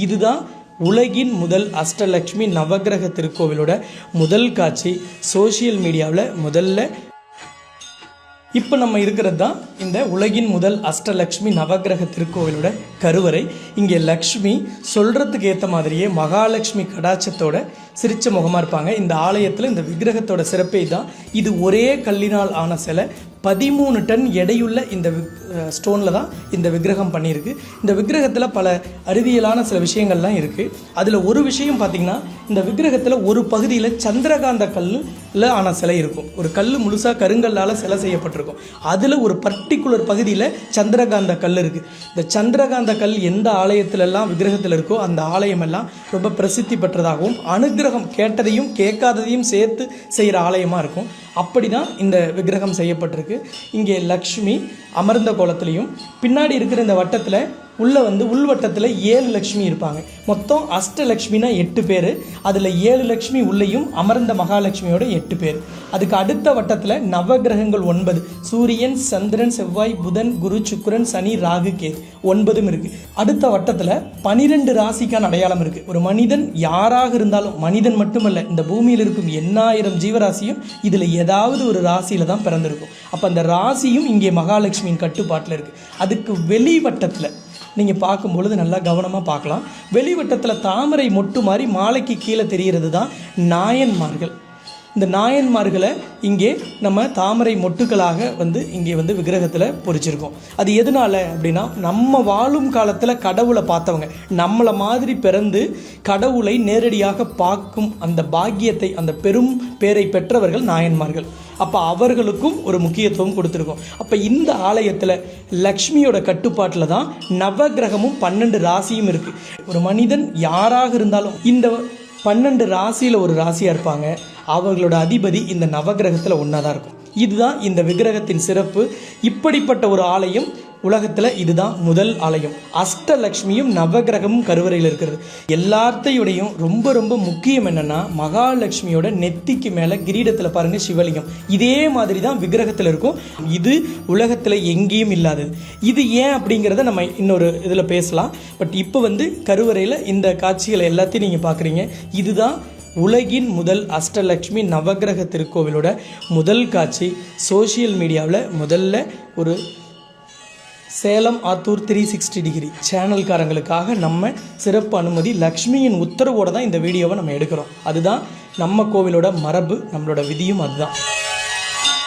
இதுதான் உலகின் முதல் அஷ்டலக்ஷ்மி நவகிரக திருக்கோவிலோட முதல் காட்சி. சோஷியல் மீடியாவில் முதல்ல இப்போ நம்ம இருக்கிறது தான் இந்த உலகின் முதல் அஷ்டலக்ஷ்மி நவகிரக திருக்கோவிலோட கருவறை. இங்கே லக்ஷ்மி சொல்கிறதுக்கு ஏற்ற மாதிரியே மகாலட்சுமி கடாட்சத்தோட சிரிச்ச முகமாக இருப்பாங்க. இந்த ஆலயத்தில் இந்த விக்கிரகத்தோட சிறப்பே தான். இது ஒரே கல்லினால் ஆன சிலை. 13 டன் எடையுள்ள இந்த ஸ்டோனில் தான் இந்த விக்கிரகம் பண்ணியிருக்கு. இந்த விக்கிரகத்தில் பல அறிவியலான சில விஷயங்கள்லாம் இருக்குது. அதில் ஒரு விஷயம் பார்த்திங்கன்னா, இந்த விக்கிரகத்தில் ஒரு பகுதியில் சந்திரகாந்த கல்லில் ஆன சிலை இருக்கும். ஒரு கல் முழுசாக கருங்கல்லால் சிலை செய்யப்பட்டிருக்கும். அதில் ஒரு பர்டிகுலர் பகுதியில் சந்திரகாந்த கல் இருக்குது. இந்த சந்திரகாந்த கல் எந்த ஆலயத்திலெல்லாம் விக்கிரகத்தில் இருக்கோ அந்த ஆலயமெல்லாம் ரொம்ப பிரசித்தி பெற்றதாகவும் அனுகிரகம் கேட்டதையும் கேட்காததையும் சேர்த்து செய்கிற ஆலயமாக இருக்கும். அப்படி தான் இந்த விக்கிரகம் செய்யப்பட்டிருக்கு. இங்கே லக்ஷ்மி அமர்ந்த கோலத்திலையும் பின்னாடி இருக்கிற இந்த வட்டத்தில் உள்வட்டத்தில் 7 லக்ஷ்மி இருப்பாங்க. மொத்தம் அஷ்டலக்ஷ்மினா 8 பேர். அதில் 7 லக்ஷ்மி உள்ளேயும் அமர்ந்த மகாலட்சுமியோட 8 பேர். அதுக்கு அடுத்த வட்டத்தில் நவகிரகங்கள் 9, சூரியன், சந்திரன், செவ்வாய், புதன், குரு, சுக்கிரன், சனி, ராகு, கேது 9 இருக்குது. அடுத்த வட்டத்தில் 12 ராசிக்கான அடையாளம் இருக்குது. ஒரு மனிதன் யாராக இருந்தாலும், மனிதன் மட்டுமல்ல, இந்த பூமியில் இருக்கும் 8000 ஜீவராசியும் இதில் ஏதாவது ஒரு ராசியில் தான் பிறந்திருக்கும். அப்போ அந்த ராசியும் இங்கே மகாலட்சுமியின் கட்டுப்பாட்டில் இருக்குது. அதுக்கு வெளிவட்டத்தில் நீங்கள் பார்க்கும்பொழுது நல்லா கவனமாக பார்க்கலாம். வெளிவட்டத்தில் தாமரை மொட்டு மாதிரி மாலைக்கு கீழே தெரிகிறது தான் நாயன்மார்கள். இந்த நாயன்மார்களை இங்கே நம்ம தாமரை மொட்டுக்களாக இங்கே விக்கிரகத்தில் பொறிச்சிருக்கோம். அது எதனால அப்படின்னா, நம்ம வாழும் காலத்தில் கடவுளை பார்த்தவங்க, நம்மளை மாதிரி பிறந்து கடவுளை நேரடியாக பார்க்கும் அந்த பாக்கியத்தை, அந்த பெரும் பேரை பெற்றவர்கள் நாயன்மார்கள். அப்போ அவர்களுக்கும் ஒரு முக்கியத்துவம் கொடுத்துருக்கோம். அப்போ இந்த ஆலயத்தில் லக்ஷ்மியோட கட்டுப்பாட்டில் தான் நவகிரகமும் 12 ராசியும் இருக்குது. ஒரு மனிதன் யாராக இருந்தாலும் இந்த 12 ராசியில் ஒரு ராசியாக இருப்பாங்க. அவர்களோட அதிபதி இந்த நவகிரகத்தில் ஒன்றா தான் இருக்கும். இதுதான் இந்த விக்கிரகத்தின் சிறப்பு. இப்படிப்பட்ட ஒரு ஆலயம் உலகத்தில் இதுதான் முதல் ஆலயம். அஷ்டலக்ஷ்மியும் நவகிரகமும் கருவறையில் இருக்கிறது. எல்லாத்தையுடையும் ரொம்ப ரொம்ப முக்கியம் என்னென்னா, மகாலட்சுமியோட நெத்திக்கு மேலே கிரீடத்தில் பாருங்கள் சிவலிங்கம். இதே மாதிரி தான் விக்கிரகத்தில் இருக்கும். இது உலகத்தில் எங்கேயும் இல்லாதது. இது ஏன் அப்படிங்கிறத நம்ம இன்னொரு இதில் பேசலாம். பட் இப்போ கருவறையில் இந்த காட்சிகளை எல்லாத்தையும் நீங்கள் பார்க்குறீங்க. இதுதான் உலகின் முதல் அஷ்டலக்ஷ்மி நவகிரக திருக்கோவிலோட முதல் காட்சி. சோஷியல் மீடியாவில் முதல்ல ஒரு சேலம் ஆத்தூர் 360 டிகிரி சேனல்காரங்களுக்காக நம்ம சிறப்பு அனுமதி, லக்ஷ்மியின் உத்தரவோடு தான் இந்த வீடியோவை நம்ம எடுக்கிறோம். அதுதான் நம்ம கோவிலோட மரபு, நம்மளோட விதியும் அதுதான்.